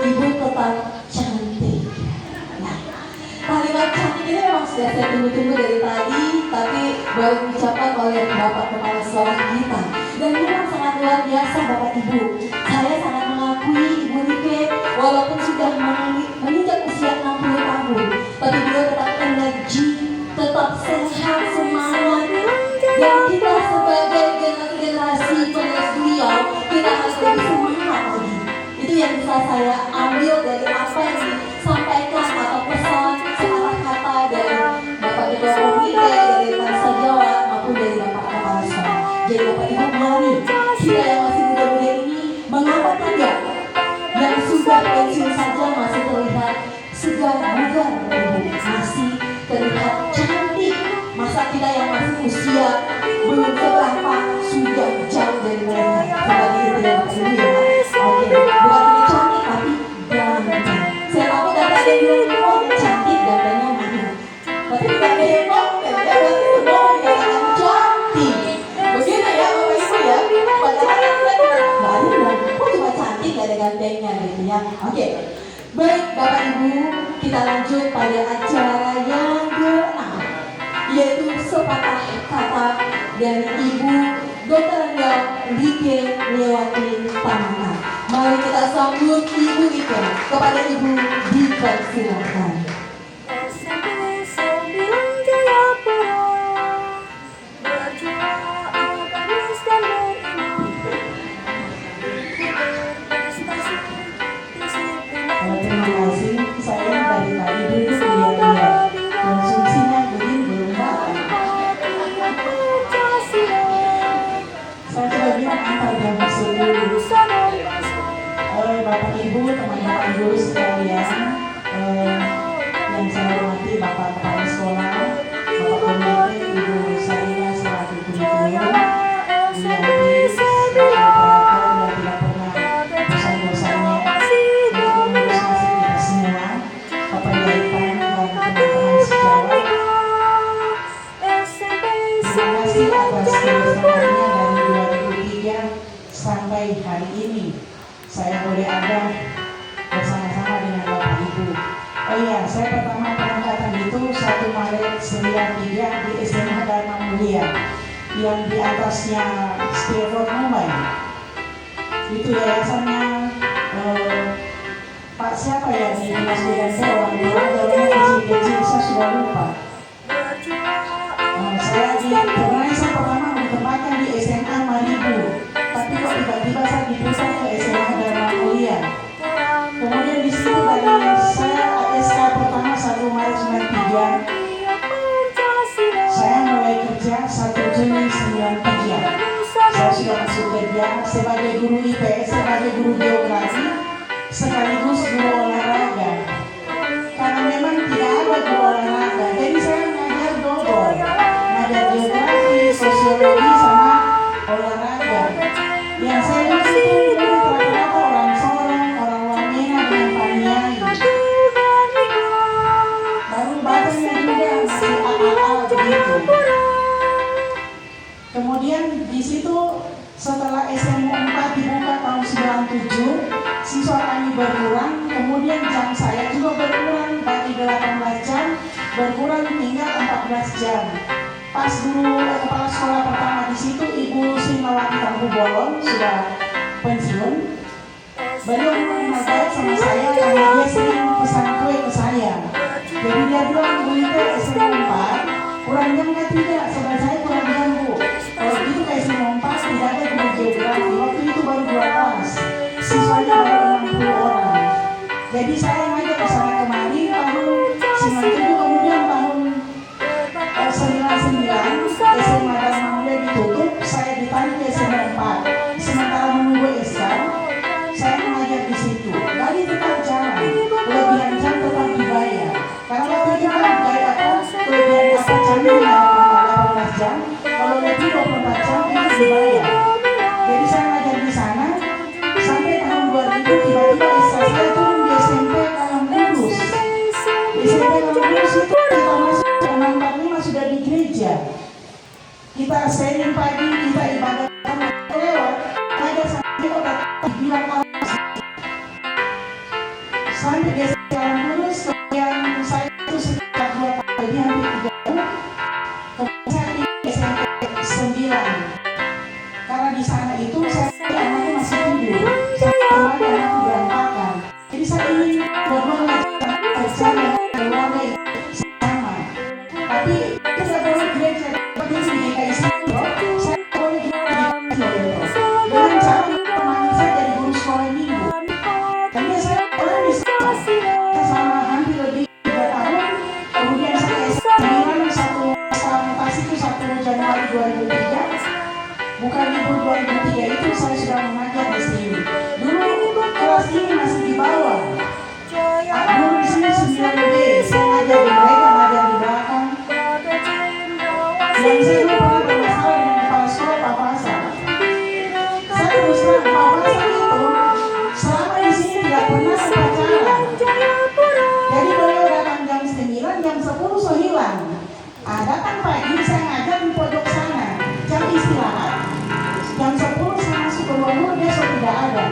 S1: Ibu tetap cantik. Nah, kalimat cantik ini memang sudah saya tunggu-tunggu dari tadi, tapi baru diucapkan oleh Bapak Kepala Sekolah kita. Dan memang sangat luar biasa Bapak Ibu. Saya sangat mengakui Ibu Lite walaupun sudah menginjak usia 60 tahun, tapi beliau tetap energi, tetap sehat, semangat. Dan kita sebagai generasi penerus beliau, kita harus lebih semangat lagi. Itu yang bisa saya ambil dari apa yang disampaikan atau pesan searah kata dari Bapak Ketua Komite, dari Tansa Jawa maupun dari Bapak Kepala Sekolah. Jadi Bapak Ibu, mari kita yang masih muda-muda ini, mengapa tidak yang sudah pensiun saja masih terlihat segar bugar, masih terlihat cantik. Masa kita yang masih usia belum seberapa sudah jauh dari mereka. Sebagai itu ya Bapak Ibu ya. Oke, bukan hanya cantik tapi ganteng. Saya tahu tadi ada yang bilang, oh cantik gantengnya mana. Tapi tidak ada yang ngomong ya, berarti semua dikatakan cantik. Begitu ya Bapak Ibu ya. Padahal kan nggak ada, kok cuma cantik gak ada gantengnya gitu ya. Oke, baik Bapak Ibu, kita lanjut pada acara yang ke-6, yaitu sepatah kata dari Ibu Dr. Andal Rike Lewati Tamaka. Mari kita sambut Ibu Rike. Kepada Ibu dipersilakan.
S5: SMP 9 Jayapura, berjiwa agamis dan beriman, berprestasi disiplin.
S2: Terima kasih. Saya dari tadi duduk lihat-lihat konsumsinya belum datang. Saya coba bilang antar jam 10. Bapak Ibu, teman-teman guru sekalian, yang saya hormati Bapak Kepala Sekolah, Bapak Komite, Ibu Sarina selaku kurikulum, Wiyanti selaku operator yang tidak pernah bosan-bosannya untuk mengurus nasib kita semua, Bapak Yaitan dan teman-teman sejawat. Terima kasih atas kebersamaannya dari 2003 sampai hari ini. Saya boleh ada bersama-sama dengan Bapak Ibu. Oh iya, saya pertama pengangkatan itu 1 Maret 93 di SMA Dharma Mulia yang di atasnya Stefan Mumbai. Itu yayasannya Pak siapa ya di Dinas Bidang orang kecil-kecil, saya sudah lupa. Saya pertama ditempatkan di SMA Maribu, tapi kok tiba-tiba saya dipusat ke SMA Dharma Mulia. Kemudian di situ dari saya ASK pertama 1 Maret 93, saya mulai kerja 1 Juni 93. Saya sudah masuk kerja sebagai guru IPS, sebagai guru geografi, sekaligus guru olahraga. Karena memang tidak ada guru olahraga, jadi saya ngajar double, ngajar geografi, sosiologi sama olahraga. Yang saya lihat itu rata-rata orang Sorong, orang Wamena dengan Paniai. Baru badannya juga masih awal begitu. Kemudian di situ setelah SMU 4 dibuka tahun 97, siswa kami berkurang, kemudian jam saya juga berkurang dari 18 jam berkurang tinggal 14 jam. Pas dulu kepala sekolah pertama di situ Ibu Simawati Tampu Bolon sudah pensiun. Beliau memang baik sama saya karena dia sering pesan kue ke saya. Jadi dia bilang, Bu itu SMA 4 kurang jam nggak? Tidak, sebenarnya saya kurang jam Bu. Kalau gitu kayak SMA 4 tidak ada guru geografi. Waktu itu baru 2 kelas, siswanya baru 60 orang. Jadi saya ngajar ke sana kemari tahun 97, kemudian tahun 99 SMA Dharma Mulia ditutup, saya ditarik ke SMA 4. Sementara menunggu SK, saya mengajar di situ. Kali tetap jalan, kelebihan jam tetap dibayar. Karena waktu itu kan gaya kelebihan jamnya 18 jam, kalau lebih 24 jam itu dibayar. Jadi saya mengajar di sana sampai tahun 2000 tiba-tiba SK saya turun di SMP Kalam Kudus. Di SMP Kalam Kudus itu kita masuk ke 645 sudah di gereja. Kita senin pagi kita ibadah lewat ada sampai kota dibilang alas sampai di SMP Kalam Kudus yang saya itu sekitar 2 tahun ini hampir 3 tahun. Kemudian saya di SMP 9 karena di sana itu saya anaknya masih tidur, saya kembali anakku berantakan. Jadi saya ingin bagaimana kerja dengan keluarga itu sama. Tapi itu saya boleh gereja seperti di DKI Sintro, saya boleh gereja di Sintro dengan cara menemani saya jadi guru sekolah minggu. Karena saya boleh di sana selama hampir lebih 3 tahun. Kemudian saya S9 satu mutasi itu 1 Januari 2003. Bukan libur 2003 itu saya sudah mengajar di sini. Dulu kelas ini masih di bawah. Dulu di sini 9B, saya ngajar di mereka, ngajar di belakang. Yang saya dulu pernah bermasalah dengan kepala sekolah Pak Pasar. Saya terus terang Pak Pasar itu selama di sini tidak pernah pacaran. Jadi beliau datang jam 9, jam 10 so hilang. Datang pagi saya ngajar di pojok sana. Jam istirahat jam 10 saya masuk ke rumah, dia sudah tidak ada.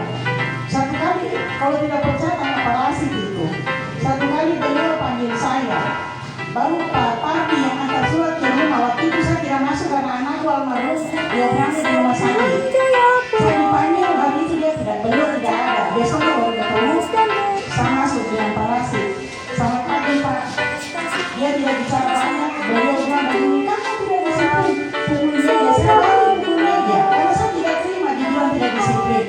S2: Satu kali kalau tidak percaya tanya Pak Rasi gitu. Satu kali beliau panggil saya, baru Pak Parti yang antar surat ke rumah. Waktu itu saya tidak masuk karena anakku almarhum dia berada di rumah sakit. Saya dipanggil hari itu beliau tidak ada. Besoknya baru ketemu, saya masuk dengan Pak Rasi. Selamat pagi Pak. Dia tidak bicara banyak. Beliau bilang begini, kamu tidak disiplin pukul meja. Saya balik pukul meja karena saya tidak terima dibilang tidak disiplin.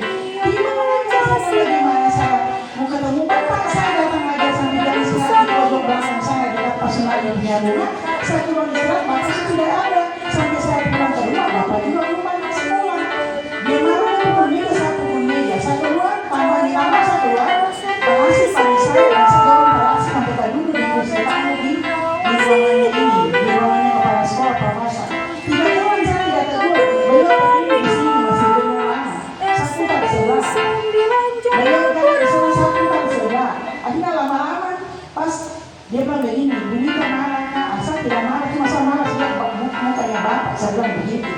S2: Gimana saya mau ketemu Bapak, saya datang aja sampai jam istirahat di pojok belakang sana dekat Pasundan punya rumah. Saya turun istirahat, Bapak sudah ada. Sampai saya pulang ke rumah, Bapak juga belum balik sekolah. Dia marah pukul meja, saya pukul meja. Saya keluar, tambah di kamar saya keluar. Palasi pagi saya dan saya dorong Palasi sampai tak duduk di kursi tamu di ruangannya ini, di ruangannya kepala sekolah Pak Pasar. Tiba-tiba saya tidak tegur, beliau berdiri di sini masih belum lama. Saya putar sebelah. Beliau kan di sana saya putar sebelah. Akhirnya lama-lama pas dia bilang begini, Bunita marah Kak? Saya tidak marah, cuma saya marah lihat mukanya Bapak. Saya bilang begitu.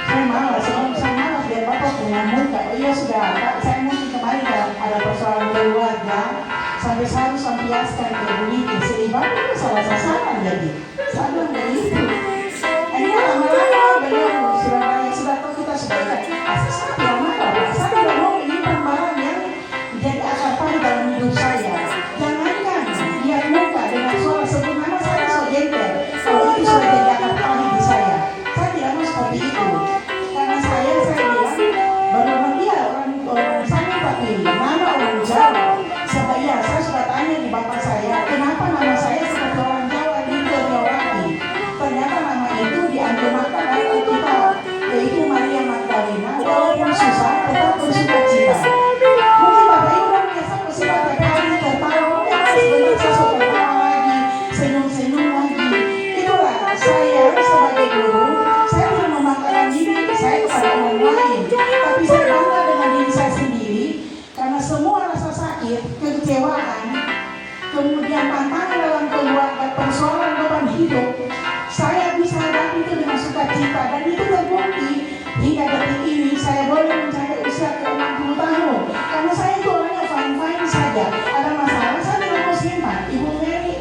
S2: Saya marah, saya marah lihat Bapak punya muka. Oh iya sudah, Kak, saya mungkin kemarin ada persoalan keluarga sampai saya harus membiaskan ke Bunita. Sedih banget itu salah sasaran jadi. Saya bilang begitu. Akhirnya lama-lama beliau sudah tahu kita sudah ingat. Asal saya tidak marah, Pak. Saya tidak mau menyimpan barang yang menjadi akar pahit dalam hidup saya. Jangankan lihat muka dengan suara sebut nama saya so gentle. Kalau itu sudah jadi akar pahit di saya. Saya tidak mau seperti itu. Karena saya bilang baru dia orang sana Pak pilih nama orang Jawa. Sebaya saya sudah tanya di bapak saya, kenapa nama saya seperti orang Jawa di Jawa. Ternyata nama itu dianjurkan oleh Alkitab, yaitu Maria Magdalena. Walaupun susah, tetap bersukacita. Mungkin Bapak Ibu orang biasa bersifat tiap hari tertawa, sebentar saya sudah tertawa lagi, senyum-senyum lagi. Itulah saya sebagai guru, saya belum memaksakan diri saya kepada orang lain, tapi saya bangga dengan diri saya sendiri karena semua rasa sakit, kekecewaan, kemudian tantangan dalam keluarga, persoalan beban hidup, saya bisa hadapi itu dengan sukacita dan itu terbukti hingga detik ini saya boleh mencapai usia ke 60 tahun karena saya itu orangnya fine-fine saja. Ada masalah saya tidak mau simpan. Ibu Mary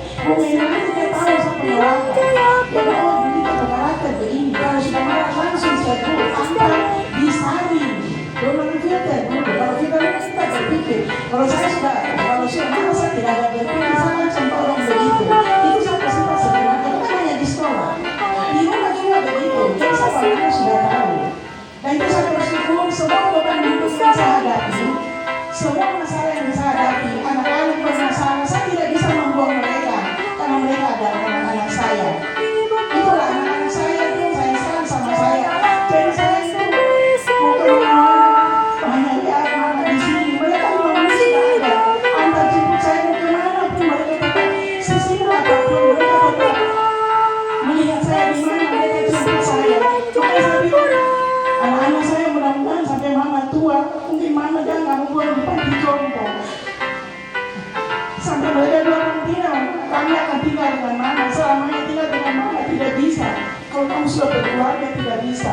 S2: tidak sudah tahu. Dan itu saya bersyukur semua beban hidup yang saya hadapi, semua masalah yang saya hadapi, anak-anak bermasalah, saya tidak bisa membuang mereka karena mereka adalah anak-anak saya. Itulah anak-anak saya itu yang sayang sekali sama saya. Jadi saya itu bukan hanya lihat mama di sini, mereka memang sudah ada. Antar jemput saya mau kemana pun mereka tetap sesibuk apapun, mereka tetap melihat saya di mana, mereka jemput saya. Makanya saya bilang, anak-anak saya mudah-mudahan sampai mama tua, mungkin mama jangan kamu buang di panti jompo. Sampai mereka bilang tidak, kami akan tinggal dengan mama. Selamanya tinggal dengan mama tidak bisa. Kalau kamu sudah berkeluarga tidak bisa.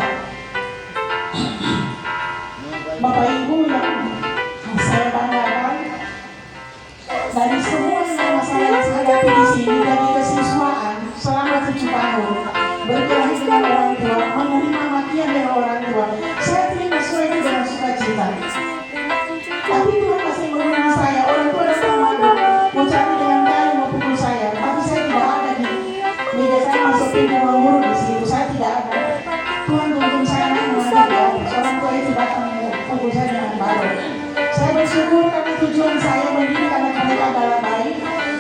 S2: Bapak Ibu yang saya banggakan, dari semua masalah yang saya hadapi di sini, dari kesiswaan selama 7 tahun, berkelahi dengan orang tua, menerima makian dari orang tua, saya terima semua itu dengan sukacita. Tapi Tuhan masih menguji saya. Orang tua datang malu, mau cari dengan kayu mau pukul saya, tapi saya tidak ada di meja saya masukin ke ruang guru di situ, saya tidak ada. Tuhan tuntun saya mengajar di atas. Orang tua itu datang pukul saya dengan baru. Saya bersyukur karena tujuan saya mendidik anak mereka adalah baik,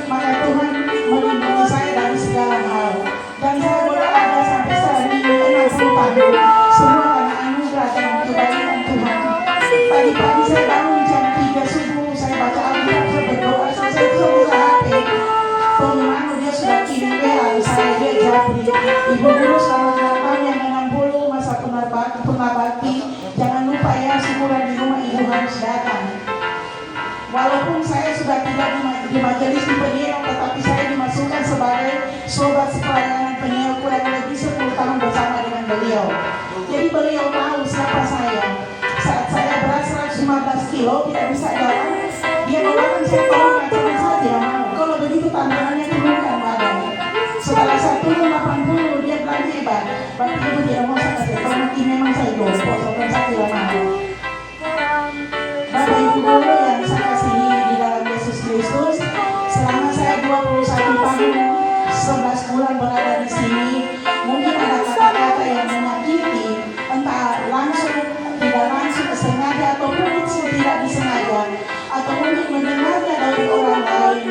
S2: maka Tuhan melindungi saya dari segala hal. Dan saya boleh ada sampai saat ini 60 tahun, semua karena anugerah dan kebaikan Tuhan. Pagi-pagi saya bangun jam 3 subuh, saya baca Alkitab, saya berdoa, saya buka HP. Pengimanu dia sudah kirim WA saya, dia Japri. Ibu guru selamat datang yang 60 masa penabati. Jangan lupa ya, syukuran di rumah ibu harus datang. Walaupun saya sudah tidak di majelis di penyiar, tetapi saya dimasukkan sebagai sobat sepelayanan penyiar kurang lebih 10 tahun bersama dengan beliau. Jadi beliau tahu siapa saya. Saat saya berat 115 kilo, tidak bisa jalan, dia bawakan saya tolong karena saya tidak mau. Kalau begitu tantangannya turunkan badan. Setelah saya turun 80, dia bilang hebat. Berarti ibu tidak mau saya kasih, kalau nanti memang saya jompo, soalnya saya tidak mau. Bapak Ibu guru yang saya kasihi di dalam Yesus Kristus, selama saya 21 tahun 11 bulan berada di sini, mungkin ada kata-kata yang menyakiti, entah langsung, tidak langsung, sengaja ataupun tidak disengaja, atau mungkin mendengarnya dari orang lain.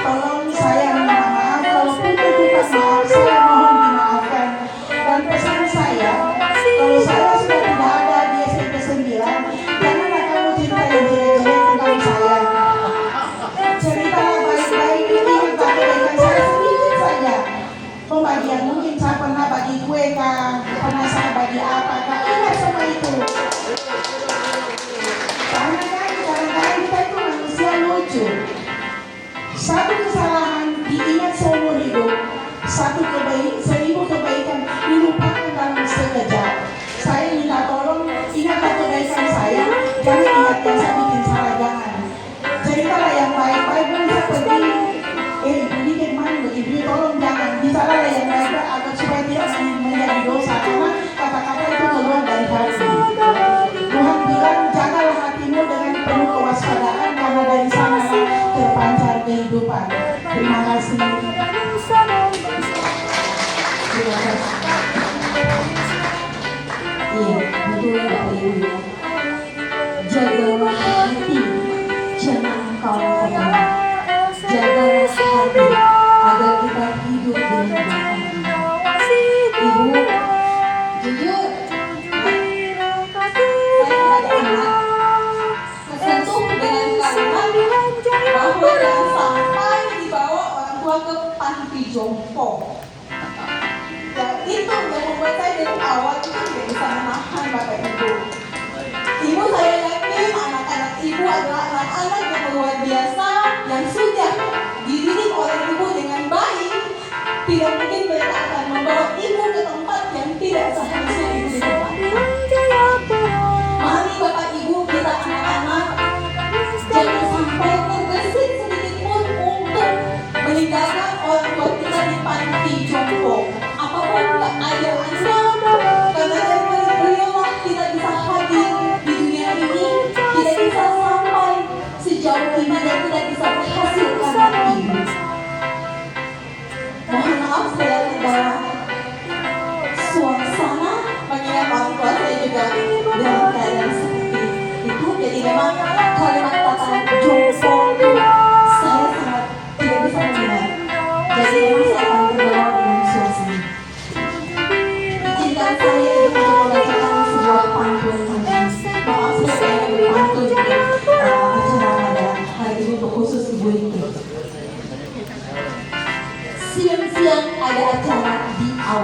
S2: Tolong saya minta maaf, kalaupun itu bukan maaf, saya mohon dimaafkan. Dan pesan saya, kalau saya sudah tidak ada di SMP 9, janganlah kamu cerita yang jelek-jelek tentang saya. Ceritalah baik-baik, ingat kebaikan saya sedikit saja. Pembagian mungkin saya pernah bagi kue kah, pernah saya bagi apa kah, ingat sama itu. Karena kadang-kadang kita itu manusia lucu. Satu kesalahan diingat seumur hidup, 1000 kebaikan dilupakan dalam sekejap. Saya minta tolong ingatlah kebaikan saya, jangan ingat yang saya bikin salah, jangan. Ceritalah yang baik-baik, bukan saya pergi ibu dikit mana ibu, tolong jangan. Bicaralah yang baik-baik agar supaya tidak menjadi dosa, karena kata-kata itu keluar dari hati. Tuhan bilang jagalah hatimu dengan penuh kewaspadaan, karena dari sana terpancar kehidupan. Terima kasih. Terima kasih.
S1: Iya, betul ya Bapak Ibu ya. Jagalah hati, jangan kau kotor. Jagalah hati, agar kita hidup dengan bahagia. Ibu, jujur, saya sebagai anak tersentuh dengan kalimat bahwa jangan sampai dibawa orang tua ke panti jompo. Ya, itu yang membuat saya dari awal itu tidak bisa menahan Bapak Ibu. Ibu, saya yakin anak-anak ibu adalah anak-anak yang luar biasa, yang sudah dididik oleh ibu dengan baik. Tidak mungkin mereka akan membawa ibu ke tempat yang tidak seharusnya ibu ditempatkan. Mari Bapak Ibu, kita anak-anak jangan sampai terbesit sedikit pun untuk meninggalkan orang tua kita di panti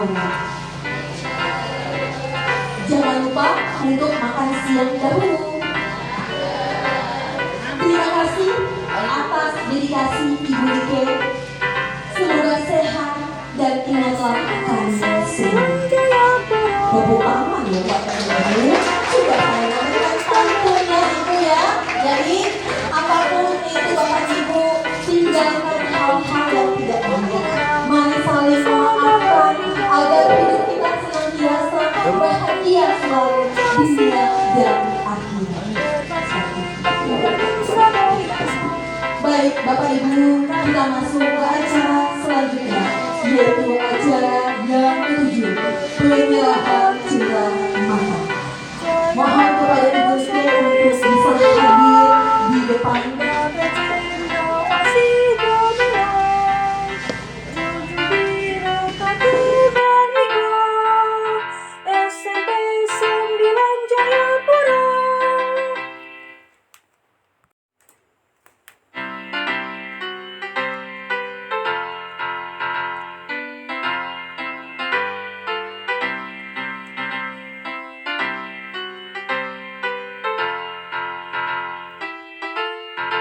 S1: tahunnya. Jangan lupa untuk makan siang dahulu. Terima kasih atas dedikasi Ibu Rike. Semoga sehat dan ingatlah kami semua. Tepuk tangan ya buat Ibu. Sudah saya memberikan santunnya Ibu ya. Jadi apapun itu Bapak Ibu, tinggalkan hal-hal yang tidak baik. Mari saling memaafkan agar hidup kita senantiasa bahagia selalu dunia dan akhirat. Baik Bapak Ibu, kita masuk ke acara selanjutnya, yaitu acara yang ke-7, penyerahan cinta mata. Mohon kepada Ibu Rike untuk bisa hadir di depan.
S5: SMP 9 Jayapura.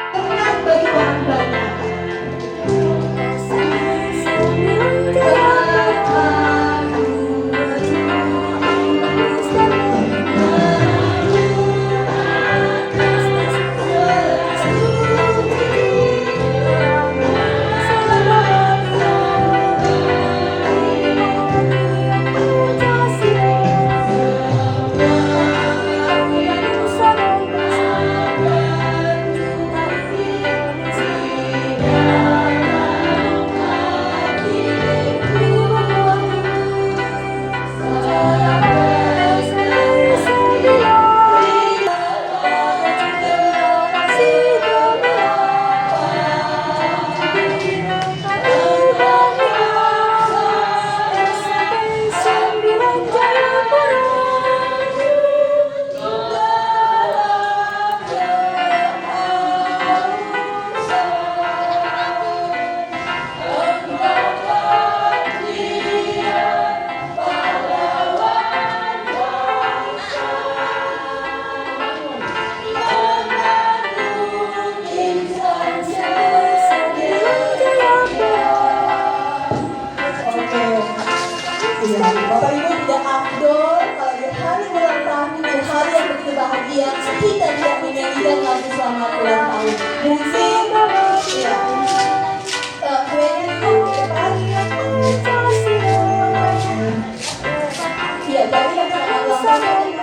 S1: Ternak bagi orang banyak. Iya, Bapak Ibu tidak afdol kalau di hari ulang tahun di hari yang begitu bahagia kita tidak menyanyikan lagu selamat ulang tahun. Mungkin, ya, kuenya di depan. Iya, jadi yang selamat ulang tahun.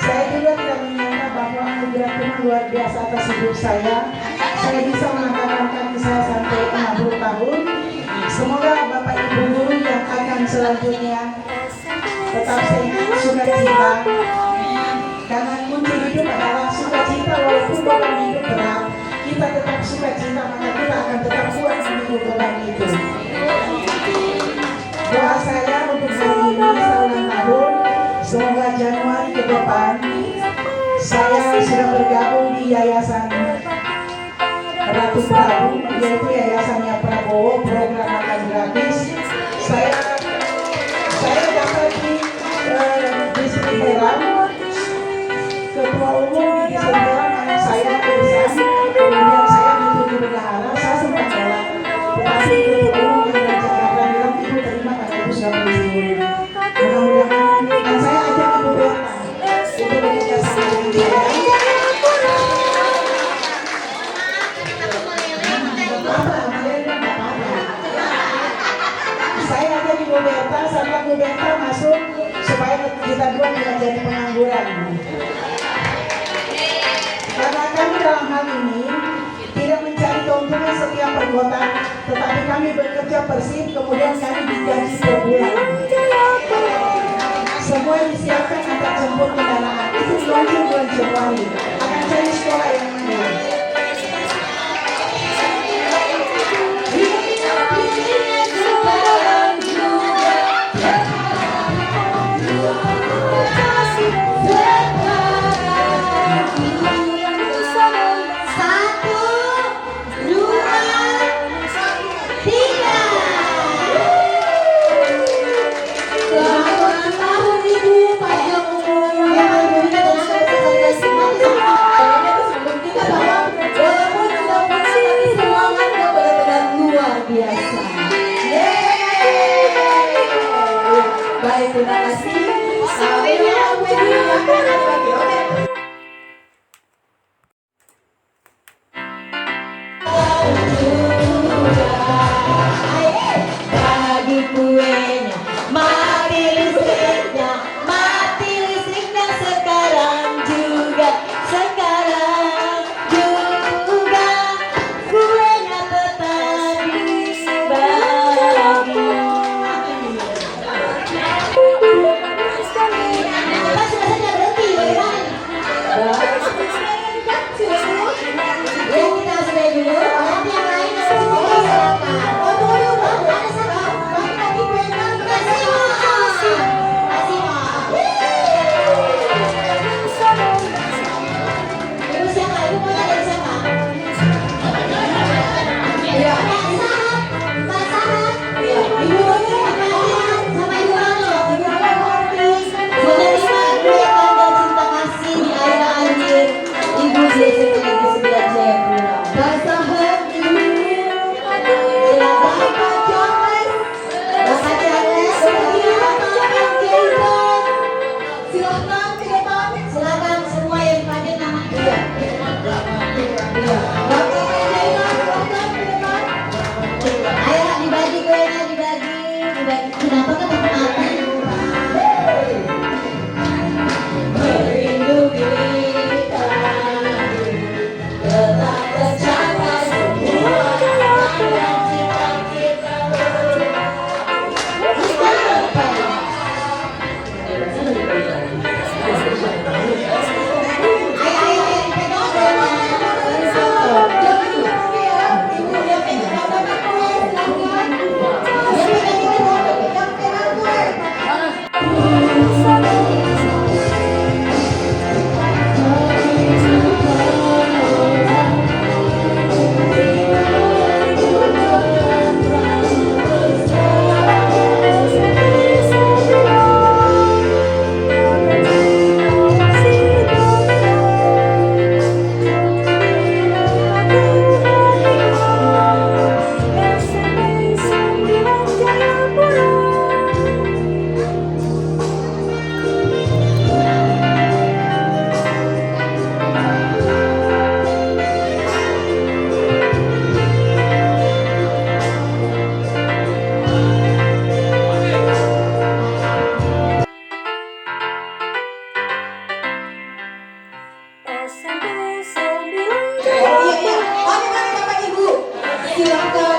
S6: Saya juga tidak menyangka bahwa anugerah Tuhan luar biasa atas hidup saya. Saya bisa mengangkatkan kaki saya sampai 60 tahun. Semoga Bapak Ibu guru yang akan selanjutnya tetap sehat, sukacita. Karena kunci hidup adalah sukacita. Walaupun beban hidup berat, kita tetap sukacita, maka kita akan tetap kuat memikul beban itu. Doa saya untuk hari ini ulang tahun, semoga Januari ke depan saya sudah bergabung di Yayasan Ratu Prabu, yaitu Yayasannya Prabowo, program makan gratis. Saya dapat di Distrik Heran, Ketua Umum di Distrik Heran, anak saya Irsan, kemudian saya dituju bendahara, saya sempat tolak, tetapi Ketua Umum yang dari Jakarta bilang Ibu terima karena Ibu sudah pensiun. Mudah-mudahan, dan saya ajak Ibu Berta untuk bekerja sama dengan saya. Saya ajak Ibu Berta sampai Ibu Berta masuk supaya kita dua tidak jadi pengangguran. Karena kami dalam hal ini tidak mencari mengunjungi setiap perkota, tetapi kami bekerja persib, kemudian kami digaji per bulan. Semua disiapkan antar jemput kendaraan. Itu di launching bulan Januari. Akan cari sekolah yang mana?
S1: Baik, terima kasih. Sampai jumpa di bagi kuenya, mati listriknya sekarang juga kuenya tetap dibagi. Pas rasanya berhenti, bagaimana? Ya kita sudah dulu, orang yang lain silakan. Oh dulu, ada sama, bagi kuenya, kasih maaf. Ibu siapa? Ibu mana dari siapa? Iya. Pak Sahat. Iya. Ibu Kalian sama Ibu Ano. Ibu Ano Kopi. Menerima kue tanda cinta kasih di air anjir. Ibu di SMP Negeri 9 Jayapura. Pak Sahat, Ibu. Silakan Pak Charles. Bapak Charles. Silakan ke depan. Silakan semua yang hadir nama. Iya. Iya. Bapak Jainal, silakan ke depan. Ayo dibagi kuenya, dibagi. Kenapa kan takut mati? Merindu kita, tetap tercapai semua yang cita-cita. Ayo,
S5: SMP 9
S1: Iya, iya. Mari Bapak Ibu. Silakan.